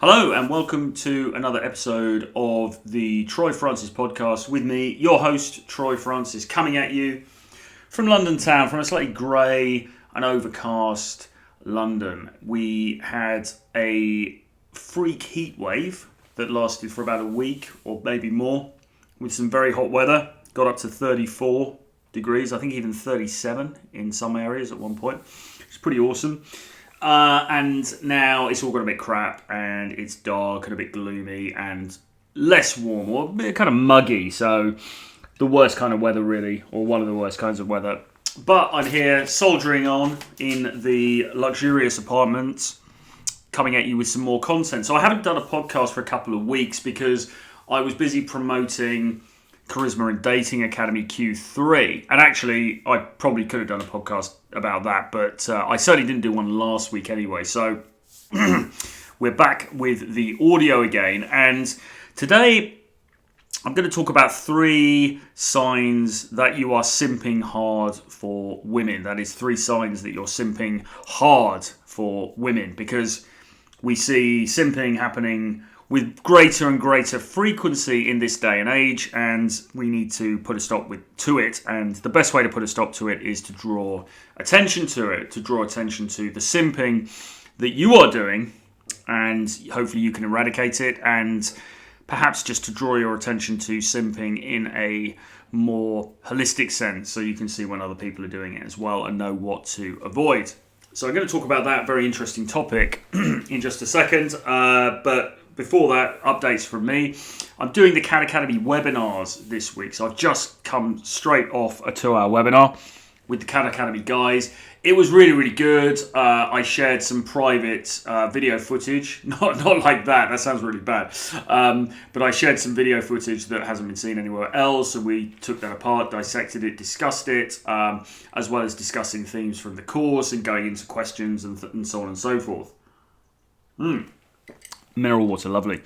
Hello and welcome to another episode of the Troy Francis podcast with me, your host, Troy Francis, coming at you from London town, from a slightly grey and overcast London. We had a freak heat wave that lasted for about a week or maybe more with some very hot weather. Got up to 34 degrees, I think even 37 in some areas at one point. It's pretty awesome. And now it's all got a bit crap and it's dark and a bit gloomy and less warm or a bit kind of muggy. So the worst kind of weather really, or one of the worst kinds of weather. But I'm here soldiering on in the luxurious apartments, coming at you with some more content. So I haven't done a podcast for a couple of weeks because I was busy promoting Charisma and Dating Academy Q3. And actually, I probably could have done a podcast about that, but I certainly didn't do one last week anyway. So we're back with the audio again. And today, I'm going to talk about 3 signs that you are simping hard for women. That is 3 signs that you're simping hard for women, because we see simping happening with greater and greater frequency in this day and age, and we need to put a stop to it. And the best way to put a stop to it is to draw attention to it, to draw attention to the simping that you are doing, and hopefully you can eradicate it, and perhaps just to draw your attention to simping in a more holistic sense, so you can see when other people are doing it as well and know what to avoid. So I'm going to talk about that very interesting topic in just a second, but before that, updates from me. I'm doing the Cad Academy Webinars this week. So I've just come straight off a 2-hour webinar with the Cad Academy guys. It was really, really good. I shared some private video footage. Not like that. That sounds really bad. But I shared some video footage that hasn't been seen anywhere else. And we took that apart, dissected it, discussed it, as well as discussing themes from the course and going into questions and so on and so forth. Mineral water, lovely.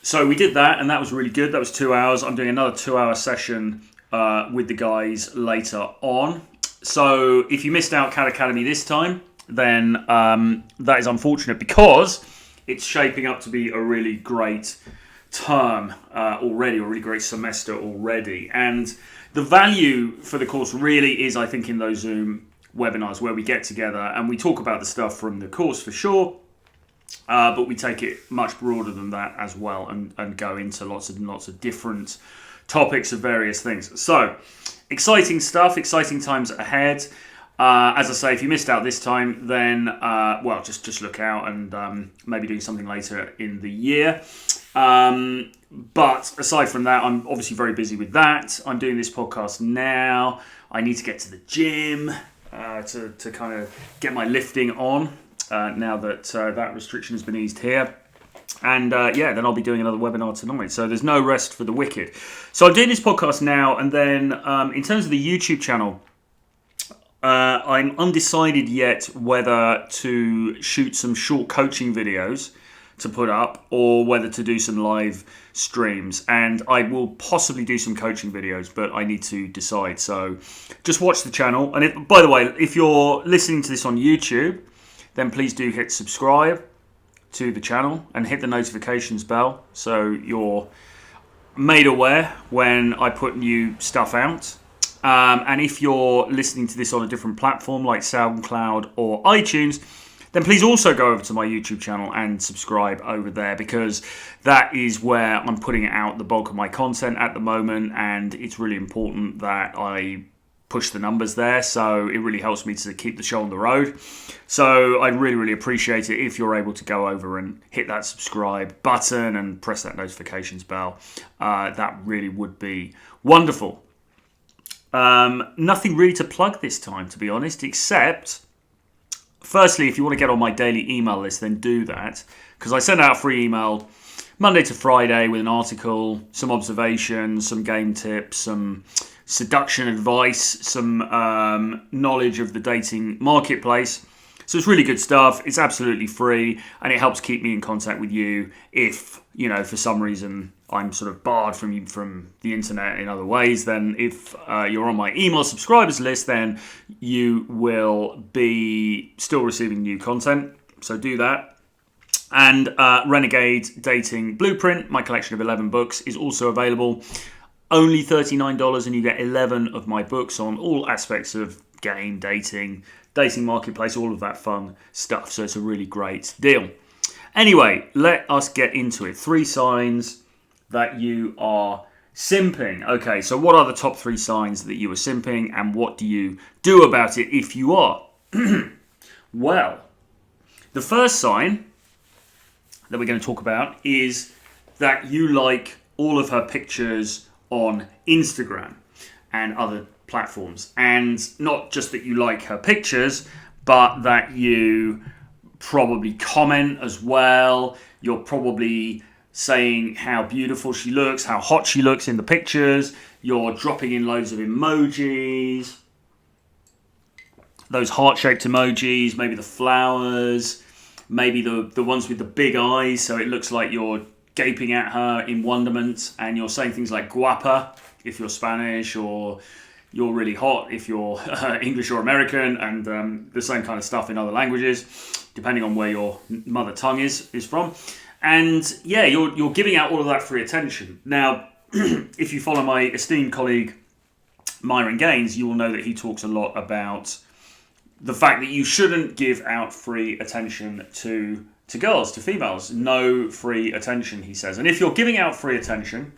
So we did that, and that was really good. That was 2 hours. I'm doing another 2-hour session with the guys later on. So if you missed out Cad Academy this time, then that is unfortunate, because it's shaping up to be a really great term already, a really great semester already. And the value for the course really is, I think, in those Zoom webinars where we get together and we talk about the stuff from the course for sure. But we take it much broader than that as well, and go into lots of different topics of various things. So, exciting stuff, exciting times ahead. As I say, if you missed out this time, then, just look out and maybe doing something later in the year. But aside from that, I'm obviously very busy with that. I'm doing this podcast now. I need to get to the gym to kind of get my lifting on. Now that that restriction has been eased here. And then I'll be doing another webinar tonight. So there's no rest for the wicked. So I'm doing this podcast now, and then in terms of the YouTube channel, I'm undecided yet whether to shoot some short coaching videos to put up or whether to do some live streams. And I will possibly do some coaching videos, but I need to decide. So just watch the channel. And by the way, if you're listening to this on YouTube, then please do hit subscribe to the channel and hit the notifications bell so you're made aware when I put new stuff out. And if you're listening to this on a different platform like SoundCloud or iTunes, then please also go over to my YouTube channel and subscribe over there, because that is where I'm putting out the bulk of my content at the moment, and it's really important that I push the numbers there, so it really helps me to keep the show on the road. So I'd really, really appreciate it if you're able to go over and hit that subscribe button and press that notifications bell. That really would be wonderful. Nothing really to plug this time, to be honest, except, firstly, if you want to get on my daily email list, then do that, because I send out a free email Monday to Friday with an article, some observations, some game tips, some seduction advice, some knowledge of the dating marketplace. So it's really good stuff. It's absolutely free, and it helps keep me in contact with you if, for some reason I'm sort of barred from the internet in other ways. Then if you're on my email subscribers list, then you will be still receiving new content. So do that. And Renegade Dating Blueprint, my collection of 11 books, is also available. Only $39, and you get 11 of my books on all aspects of game, dating marketplace, all of that fun stuff. So it's a really great deal. Anyway, let us get into it. 3 signs that you are simping. Okay, so what are the top 3 signs that you are simping, and what do you do about it if you are? Well, the first sign that we're going to talk about is that you like all of her pictures on Instagram and other platforms. And not just that you like her pictures, but that you probably comment as well. You're probably saying how beautiful she looks, how hot she looks in the pictures. You're dropping in loads of emojis, those heart-shaped emojis, maybe the flowers, maybe the ones with the big eyes, so it looks like you're gaping at her in wonderment, and you're saying things like guapa if you're Spanish, or you're really hot if you're English or American, and the same kind of stuff in other languages, depending on where your mother tongue is from. And yeah, you're giving out all of that free attention. Now, if you follow my esteemed colleague Myron Gaines, you will know that he talks a lot about the fact that you shouldn't give out free attention to girls, to females. No free attention, he says. And if you're giving out free attention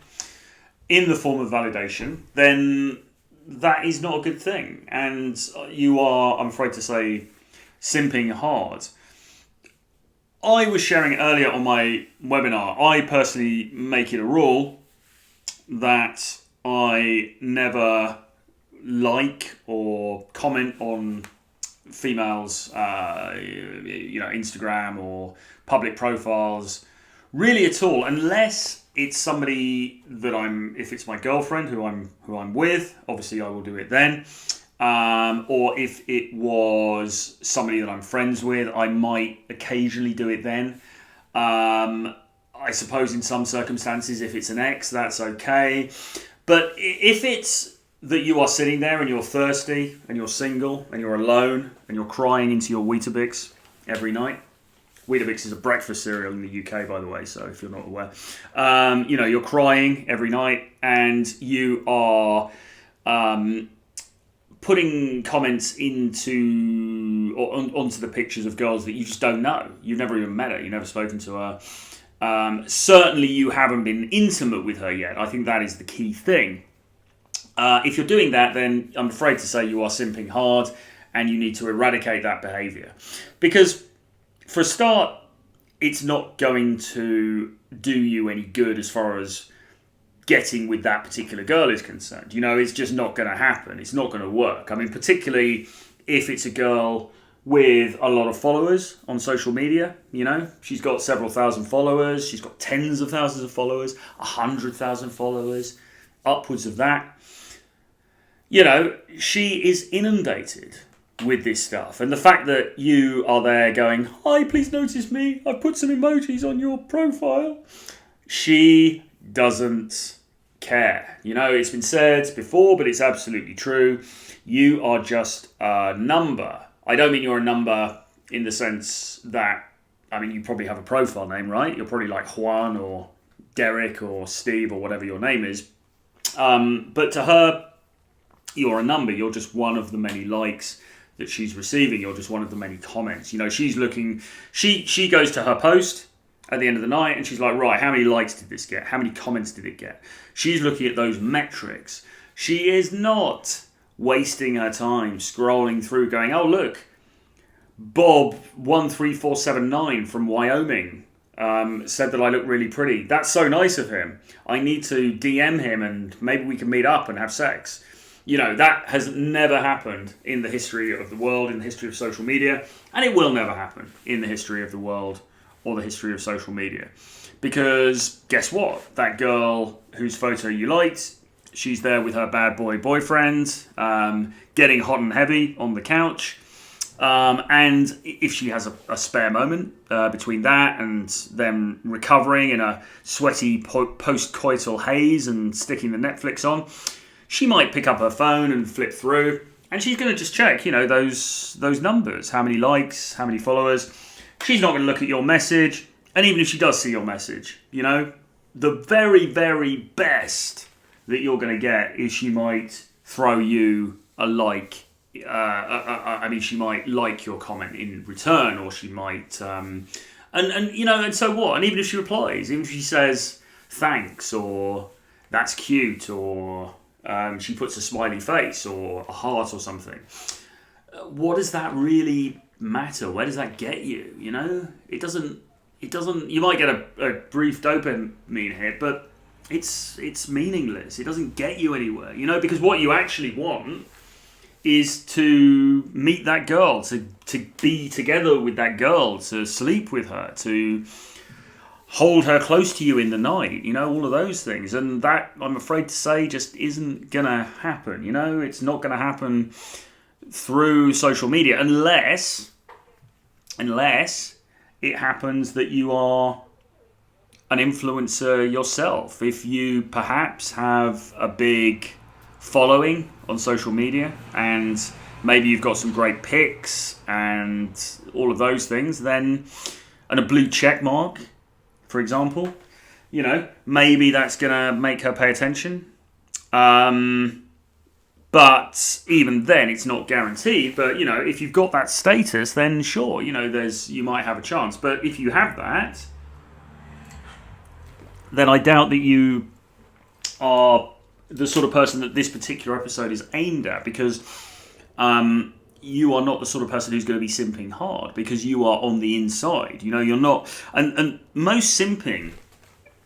in the form of validation, then that is not a good thing. And you are, I'm afraid to say, simping hard. I was sharing it earlier on my webinar. I personally make it a rule that I never like or comment on females, Instagram or public profiles, really at all, unless it's somebody that if it's my girlfriend who I'm with, obviously I will do it then. Or if it was somebody that I'm friends with, I might occasionally do it then. I suppose in some circumstances, if it's an ex, that's okay. But if it's that you are sitting there and you're thirsty and you're single and you're alone and you're crying into your Weetabix every night. Weetabix is a breakfast cereal in the UK, by the way, so if you're not aware. You're crying every night and you are putting comments onto the pictures of girls that you just don't know. You've never even met her. You've never spoken to her. Certainly you haven't been intimate with her yet. I think that is the key thing. If you're doing that, then I'm afraid to say you are simping hard, and you need to eradicate that behaviour. Because for a start, it's not going to do you any good as far as getting with that particular girl is concerned. It's just not going to happen. It's not going to work. I mean, particularly if it's a girl with a lot of followers on social media. She's got several thousand followers. She's got tens of thousands of followers, 100,000 followers, upwards of that. She is inundated with this stuff. And the fact that you are there going, hi, please notice me, I've put some emojis on your profile. She doesn't care. It's been said before, but it's absolutely true. You are just a number. I don't mean you're a number in the sense that, you probably have a profile name, right? You're probably like Juan or Derek or Steve or whatever your name is. But to her, you're a number. You're just one of the many likes that she's receiving. You're just one of the many comments. She's looking, she goes to her post at the end of the night and she's like, right, how many likes did this get? How many comments did it get? She's looking at those metrics. She is not wasting her time scrolling through going, oh, look, Bob 13479 from Wyoming said that I look really pretty. That's so nice of him. I need to DM him and maybe we can meet up and have sex. That has never happened in the history of the world, in the history of social media, and it will never happen in the history of the world or the history of social media. Because guess what? That girl whose photo you liked, she's there with her bad boy boyfriend, getting hot and heavy on the couch. And if she has a spare moment between that and them recovering in a sweaty post-coital haze and sticking the Netflix on, she might pick up her phone and flip through, and she's going to just check, those numbers. How many likes, how many followers. She's not going to look at your message, And even if she does see your message, the very, very best that you're going to get is she might throw you a like. She might like your comment in return, or she might, and so what? And even if she replies, even if she says thanks, or that's cute, or she puts a smiley face or a heart or something, what does that really matter? Where does that get you? It doesn't. You might get a brief dopamine hit, but it's meaningless. It doesn't get you anywhere. Because what you actually want is to meet that girl, to be together with that girl, to sleep with her, to hold her close to you in the night, all of those things. And that, I'm afraid to say, just isn't going to happen. It's not going to happen through social media unless it happens that you are an influencer yourself. If you perhaps have a big following on social media, and maybe you've got some great pics and all of those things, and a blue check mark, for example, maybe that's gonna make her pay attention. But even then, it's not guaranteed. But if you've got that status, then sure, you might have a chance. But if you have that, then I doubt that you are the sort of person that this particular episode is aimed at, because you are not the sort of person who's going to be simping hard, because you are on the inside. You're not, and most simping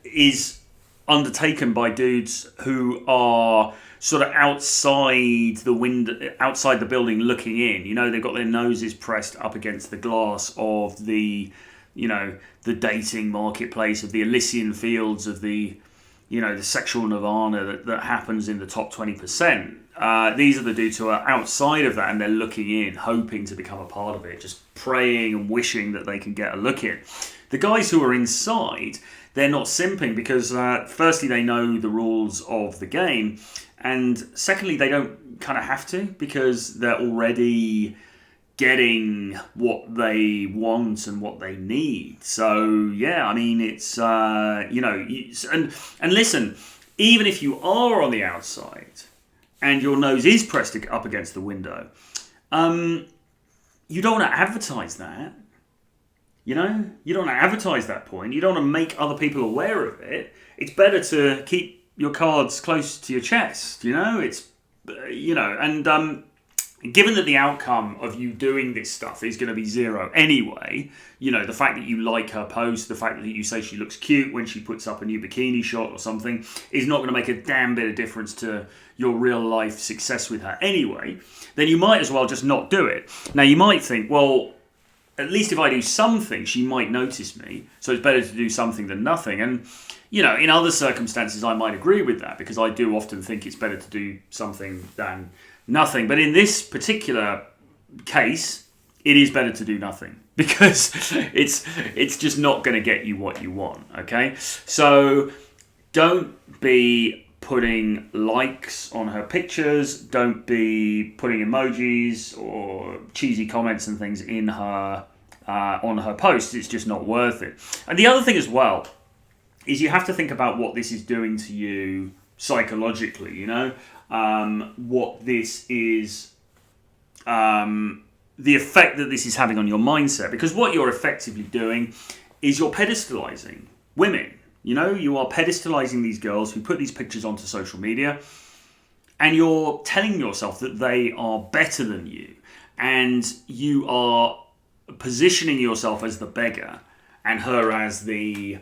is undertaken by dudes who are sort of outside the window, outside the building, looking in. They've got their noses pressed up against the glass of the dating marketplace, of the Elysian fields, of the sexual nirvana that happens in the top 20%. These are the dudes who are outside of that, and they're looking in, hoping to become a part of it, just praying and wishing that they can get a look in. The guys who are inside, they're not simping because, firstly, they know the rules of the game, and secondly, they don't kind of have to, because they're already getting what they want and what they need. So yeah, it's and listen, even if you are on the outside and your nose is pressed up against the window, you don't want to advertise that. You don't want to advertise that point. You don't want to make other people aware of it. It's better to keep your cards close to your chest. Given that the outcome of you doing this stuff is going to be zero anyway, the fact that you like her post, the fact that you say she looks cute when she puts up a new bikini shot or something, is not going to make a damn bit of difference to your real life success with her anyway, then you might as well just not do it. Now, you might think, well, at least if I do something, she might notice me, so it's better to do something than nothing. And, in other circumstances, I might agree with that, because I do often think it's better to do something than nothing. But in this particular case, it is better to do nothing, because it's just not going to get you what you want, okay? So don't be putting likes on her pictures. Don't be putting emojis or cheesy comments and things in her on her posts. It's just not worth it. And the other thing as well is you have to think about what this is doing to you psychologically, what this is, the effect that this is having on your mindset. Because what you're effectively doing is you're pedestalizing women. You are pedestalizing these girls who put these pictures onto social media, and you're telling yourself that they are better than you, and you are positioning yourself as the beggar and her as the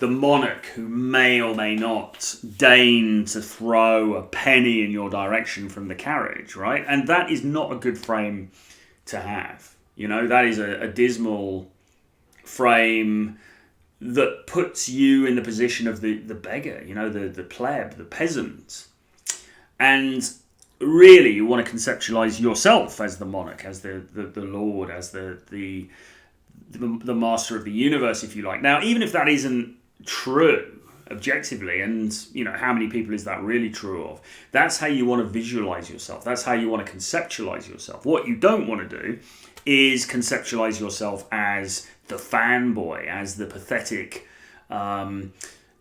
monarch who may or may not deign to throw a penny in your direction from the carriage, right? And that is not a good frame to have. That is a dismal frame that puts you in the position of the beggar, the pleb, the peasant. And really, you want to conceptualize yourself as the monarch, as the lord, as the master of the universe, if you like. Now, even if that isn't true objectively, and how many people is that really true of, that's how you want to visualize yourself. That's how you want to conceptualize yourself. What you don't want to do is conceptualize yourself as the fanboy, as the pathetic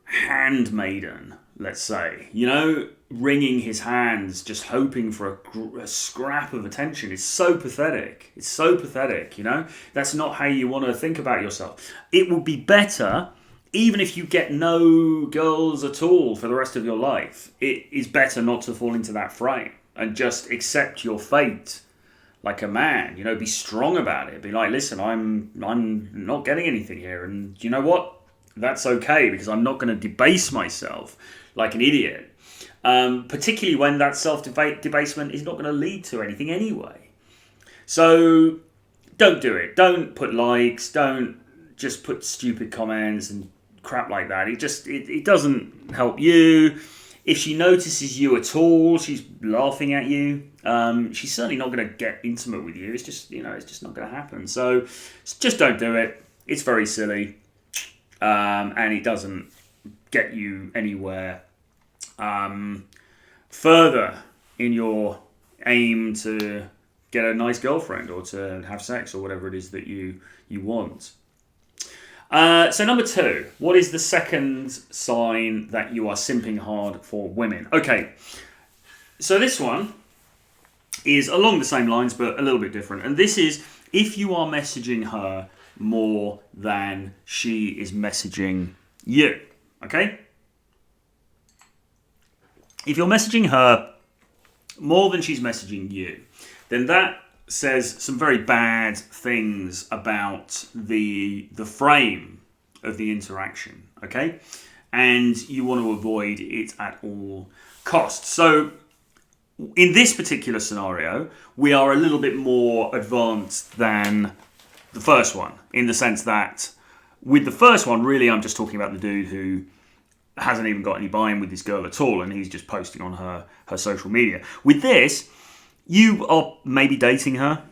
handmaiden, let's say. Wringing his hands, just hoping for a scrap of attention. It's so pathetic. It's so pathetic, That's not how you want to think about yourself. It would be better, even if you get no girls at all for the rest of your life, it is better not to fall into that frame and just accept your fate like a man. Be strong about it. Be like, listen, I'm not getting anything here, and you know what? That's okay, because I'm not going to debase myself like an idiot. Particularly when that self-debasement is not going to lead to anything anyway. So don't do it. Don't put likes. Don't just put stupid comments and crap like that. It doesn't help you. If she notices you at all, she's laughing at you. She's certainly not going to get intimate with you. It's just not going to happen. So just don't do it. It's very silly, and it doesn't get you anywhere further in your aim to get a nice girlfriend or to have sex or whatever it is that you want. So number 2, what is the second sign that you are simping hard for women? Okay, so this one is along the same lines but a little bit different. And this is if you are messaging her more than she is messaging you. Okay? If you're messaging her more than she's messaging you, then that says some very bad things about the frame of the interaction, okay? And you want to avoid it at all costs. So in this particular scenario, we are a little bit more advanced than the first one, in the sense that with the first one, really I'm just talking about the dude who hasn't even got any buy-in with this girl at all, and he's just posting on her social media. With this, you are maybe dating her.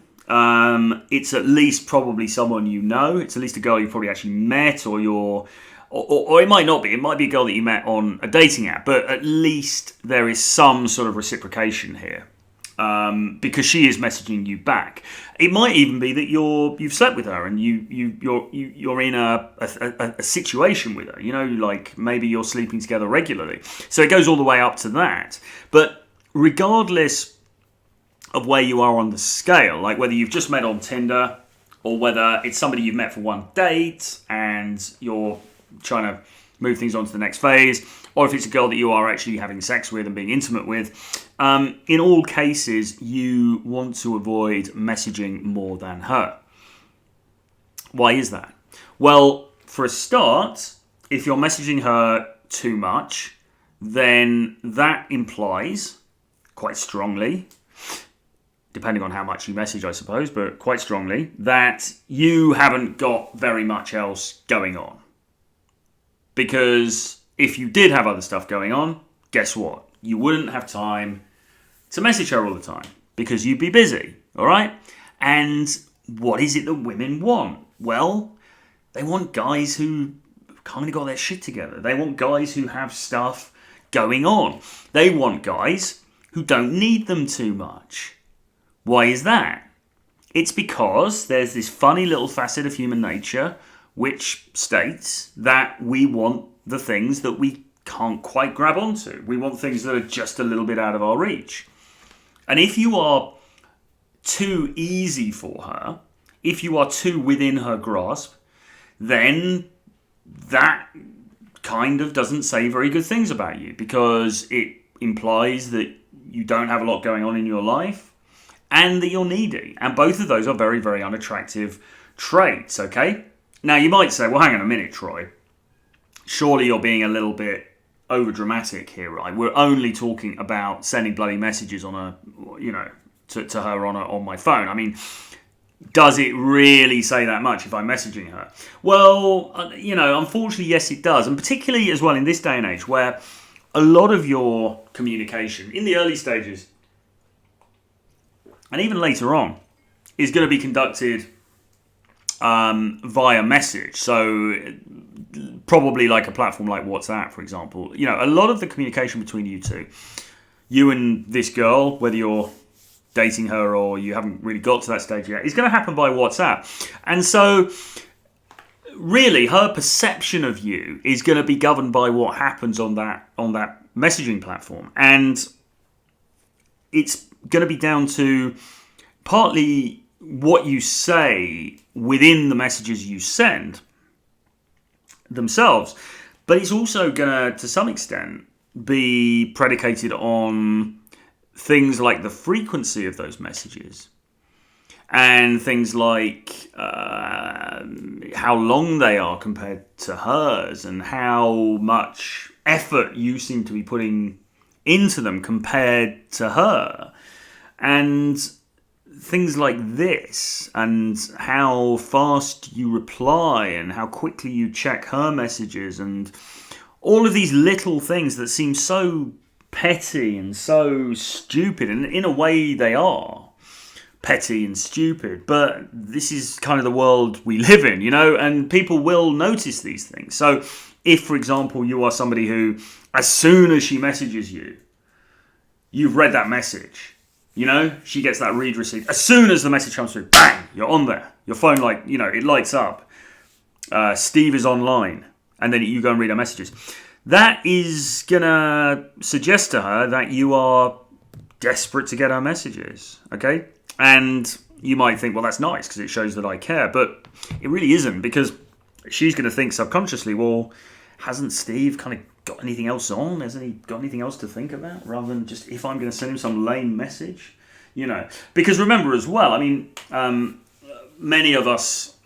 It's at least probably someone you know. It's at least a girl you probably actually met, or it might not be. It might be a girl that you met on a dating app, but at least there is some sort of reciprocation here, because she is messaging you back. It might even be that you've slept with her and you're in a situation with her. Like maybe you're sleeping together regularly. So it goes all the way up to that. But regardless of where you are on the scale, like whether you've just met on Tinder or whether it's somebody you've met for one date and you're trying to move things on to the next phase, or if it's a girl that you are actually having sex with and being intimate with, in all cases, you want to avoid messaging more than her. Why is that? Well, for a start, if you're messaging her too much, then that implies, quite strongly, depending on how much you message, I suppose, but quite strongly, that you haven't got very much else going on. Because if you did have other stuff going on, guess what? You wouldn't have time to message her all the time because you'd be busy, all right? And what is it that women want? Well, they want guys who kind of got their shit together. They want guys who have stuff going on. They want guys who don't need them too much. Why is that? It's because there's this funny little facet of human nature which states that we want the things that we can't quite grab onto. We want things that are just a little bit out of our reach. And if you are too easy for her, if you are too within her grasp, then that kind of doesn't say very good things about you, because it implies that you don't have a lot going on in your life and that you're needy. And both of those are very, very unattractive traits, okay? Now, you might say, well, hang on a minute, Troy. Surely you're being a little bit over-dramatic here, right? We're only talking about sending bloody messages on to her on my phone. I mean, does it really say that much if I'm messaging her? Well, unfortunately, yes, it does. And particularly as well in this day and age where a lot of your communication in the early stages and even later on is going to be conducted via message. So probably like a platform like WhatsApp, for example. A lot of the communication between you two, you and this girl, whether you're dating her or you haven't really got to that stage yet, is going to happen by WhatsApp. And so really her perception of you is going to be governed by what happens on that messaging platform. And it's going to be down to partly what you say within the messages you send themselves, but it's also going to some extent, be predicated on things like the frequency of those messages and things like how long they are compared to hers and how much effort you seem to be putting into them compared to her, and things like this, and how fast you reply and how quickly you check her messages, and all of these little things that seem so petty and so stupid, and in a way they are petty and stupid, but this is kind of the world we live in, and people will notice these things. So if, for example, you are somebody who, as soon as she messages you, you've read that message, she gets that read receipt. As soon as the message comes through, bang, you're on there. Your phone, it lights up. Steve is online. And then you go and read her messages. That is going to suggest to her that you are desperate to get her messages, okay? And you might think, well, that's nice because it shows that I care. But it really isn't, because she's going to think subconsciously, well, hasn't Steve kind of got anything else on? Hasn't he got anything else to think about? Rather than just, if I'm going to send him some lame message, Because remember as well, many of us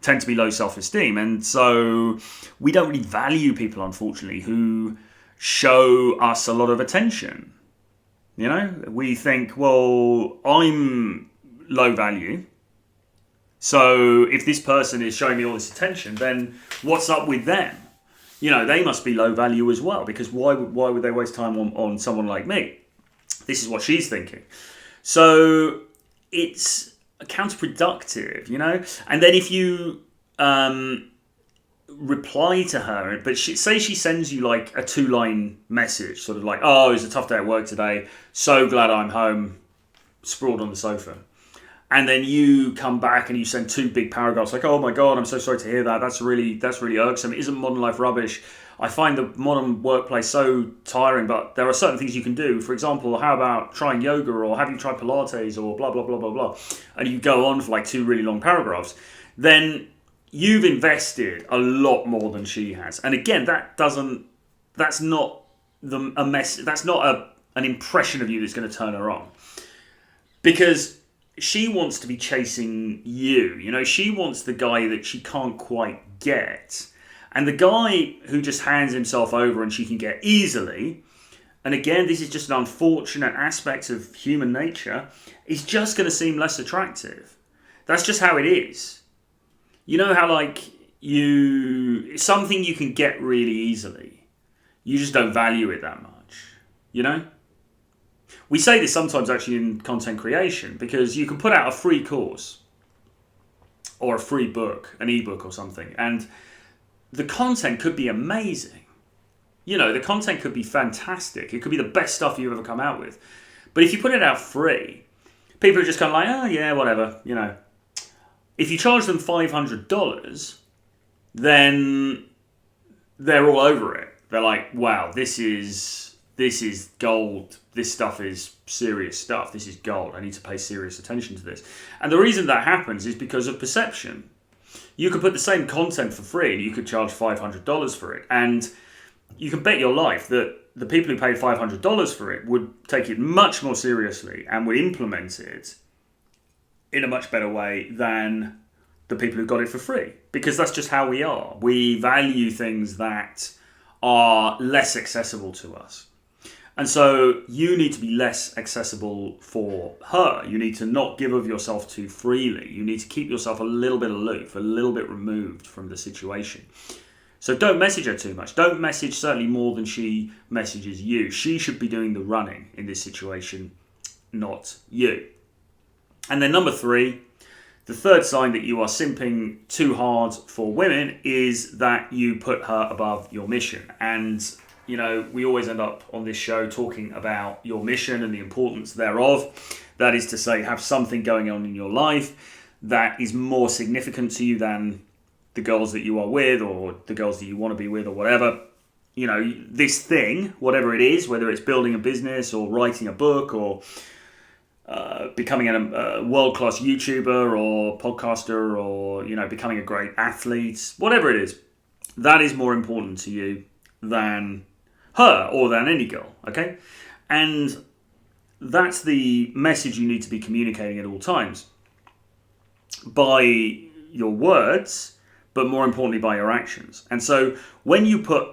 tend to be low self-esteem, and so we don't really value people, unfortunately, who show us a lot of attention. We think, well, I'm low value, so if this person is showing me all this attention, then what's up with them? They must be low value as well, because why would they waste time on someone like me? This is what she's thinking. So it's counterproductive, And then if you reply to her, but say she sends you like a 2-line message, sort of like, oh, it was a tough day at work today, so glad I'm home, sprawled on the sofa. And then you come back and you send 2 big paragraphs like, oh my God, I'm so sorry to hear that. That's really irksome. Isn't modern life rubbish? I find the modern workplace so tiring, but there are certain things you can do. For example, how about trying yoga, or have you tried Pilates, or blah, blah, blah, blah, blah. And you go on for like 2 really long paragraphs. Then you've invested a lot more than she has. And again, that's not an impression of you that's going to turn her on. Because she wants to be chasing you. She wants the guy that she can't quite get. And the guy who just hands himself over and she can get easily, and again, this is just an unfortunate aspect of human nature, is just going to seem less attractive. That's just how it is. How something you can get really easily, you just don't value it that much, We say this sometimes actually in content creation, because you can put out a free course or a free book, an ebook or something, and the content could be amazing. The content could be fantastic. It could be the best stuff you've ever come out with. But if you put it out free, people are just kind of like, oh yeah, whatever, If you charge them $500, then they're all over it. They're like, wow, this is gold. This stuff is serious stuff. This is gold. I need to pay serious attention to this. And the reason that happens is because of perception. You could put the same content for free and you could charge $500 for it. And you can bet your life that the people who paid $500 for it would take it much more seriously and would implement it in a much better way than the people who got it for free. Because that's just how we are. We value things that are less accessible to us. And so you need to be less accessible for her. You need to not give of yourself too freely. You need to keep yourself a little bit aloof, a little bit removed from the situation. So don't message her too much. Don't message certainly more than she messages you. She should be doing the running in this situation, not you. And then number 3, the third sign that you are simping too hard for women is that you put her above your mission. And we always end up on this show talking about your mission and the importance thereof. That is to say, have something going on in your life that is more significant to you than the girls that you are with or the girls that you want to be with or whatever. This thing, whatever it is, whether it's building a business or writing a book or becoming a world-class YouTuber or podcaster or, becoming a great athlete, whatever it is, that is more important to you than her or than any girl, okay? And that's the message you need to be communicating at all times by your words, but more importantly by your actions. And so when you put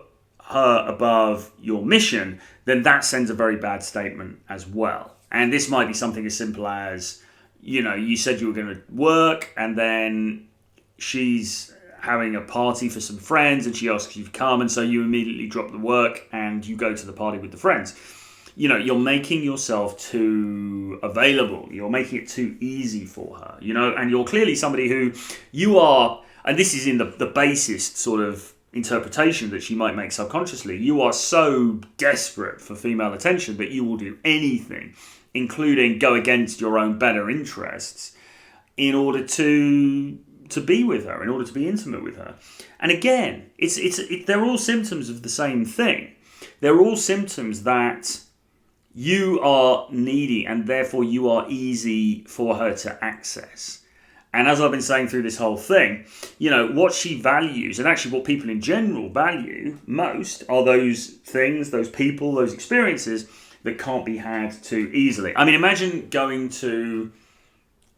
her above your mission, then that sends a very bad statement as well. And this might be something as simple as, you said you were going to work and then she's having a party for some friends and she asks you to come, and so you immediately drop the work and you go to the party with the friends. You're making yourself too available. You're making it too easy for her, and you're clearly somebody who you are, and this is in the basest sort of interpretation that she might make subconsciously, you are so desperate for female attention that you will do anything, including go against your own better interests, in order to be with her, in order to be intimate with her. And again, they're all symptoms of the same thing. They're all symptoms that you are needy and therefore you are easy for her to access. And as I've been saying through this whole thing, what she values, and actually what people in general value most, are those things, those people, those experiences that can't be had too easily. I mean, imagine going to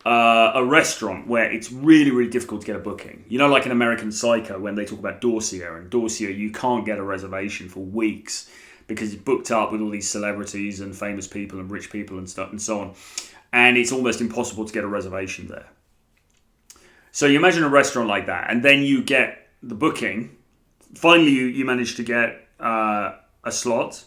a restaurant where it's really, really difficult to get a booking. Like in American Psycho, when they talk about Dorsia, and Dorsia, you can't get a reservation for weeks because it's booked up with all these celebrities and famous people and rich people and stuff and so on. And it's almost impossible to get a reservation there. So you imagine a restaurant like that, and then you get the booking. Finally, you manage to get a slot,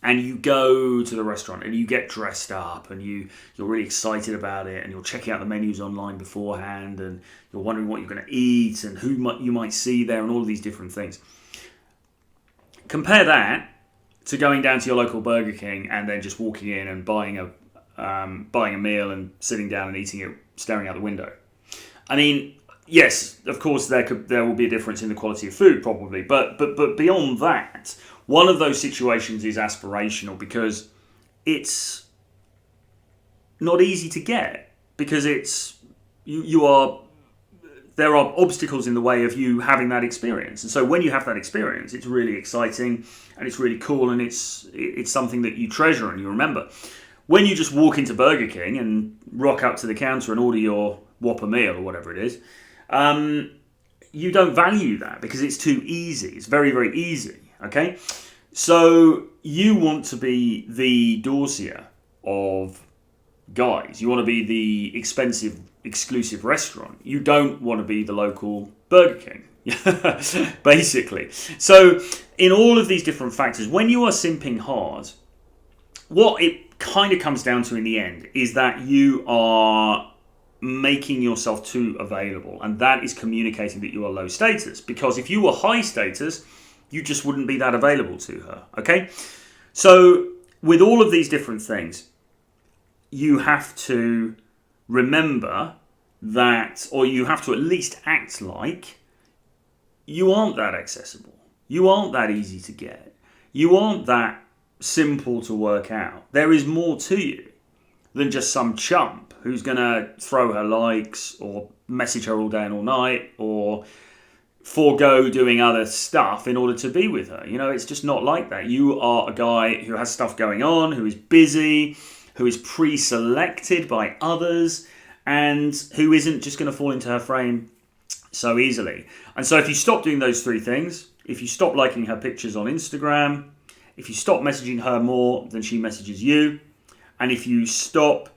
and you go to the restaurant, and you get dressed up, and you're really excited about it, and you're checking out the menus online beforehand, and you're wondering what you're going to eat, and who you might see there, and all of these different things. Compare that to going down to your local Burger King and then just walking in and buying a meal and sitting down and eating it, staring out the window. I mean, yes, of course there will be a difference in the quality of food probably, but beyond that, one of those situations is aspirational because it's not easy to get, because there are obstacles in the way of you having that experience. And so when you have that experience, it's really exciting and it's really cool, and it's something that you treasure and you remember. When you just walk into Burger King and rock up to the counter and order your Whopper meal or whatever it is, you don't value that because it's too easy. It's very, very easy, okay? So you want to be the Dorsia of guys. You want to be the expensive, exclusive restaurant. You don't want to be the local Burger King, basically. So in all of these different factors, when you are simping hard, what it kind of comes down to in the end is that you are making yourself too available, and that is communicating that you are low status, because if you were high status, you just wouldn't be that available to her, okay? So with all of these different things, you have to remember that, or you have to at least act like you aren't that accessible. You aren't that easy to get. You aren't that simple to work out. There is more to you than just some chump who's going to throw her likes or message her all day and all night or forego doing other stuff in order to be with her. It's just not like that. You are a guy who has stuff going on, who is busy, who is pre-selected by others, and who isn't just going to fall into her frame so easily. And so if you stop doing those three things, if you stop liking her pictures on Instagram, if you stop messaging her more than she messages you, and if you stop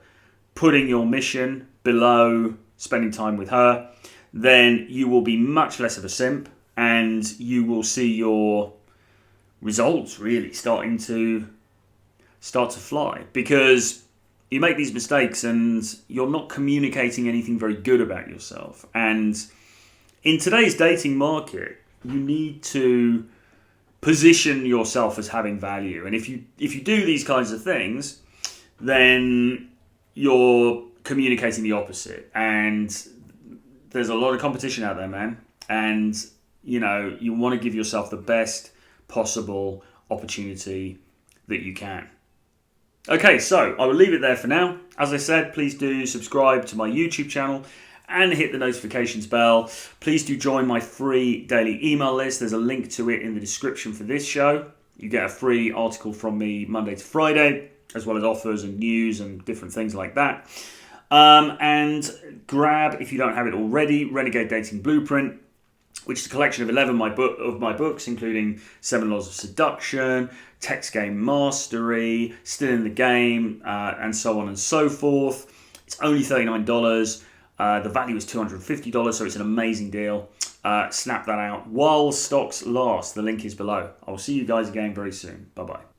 putting your mission below spending time with her, then you will be much less of a simp, and you will see your results really start to fly, because you make these mistakes and you're not communicating anything very good about yourself. And in today's dating market, you need to position yourself as having value. And if you do these kinds of things, then you're communicating the opposite. And there's a lot of competition out there, man. And, you know, you want to give yourself the best possible opportunity that you can. Okay, so I will leave it there for now. As I said, please do subscribe to my YouTube channel and hit the notifications bell. Please do join my free daily email list. There's a link to it in the description for this show. You get a free article from me Monday to Friday, as well as offers and news and different things like that. And grab, if you don't have it already, Renegade Dating Blueprint, which is a collection of 11 of my books, including 7 Laws of Seduction, Text Game Mastery, Still in the Game, and so on and so forth. It's only $39. The value is $250, so it's an amazing deal. Snap that out while stocks last. The link is below. I will see you guys again very soon. Bye-bye.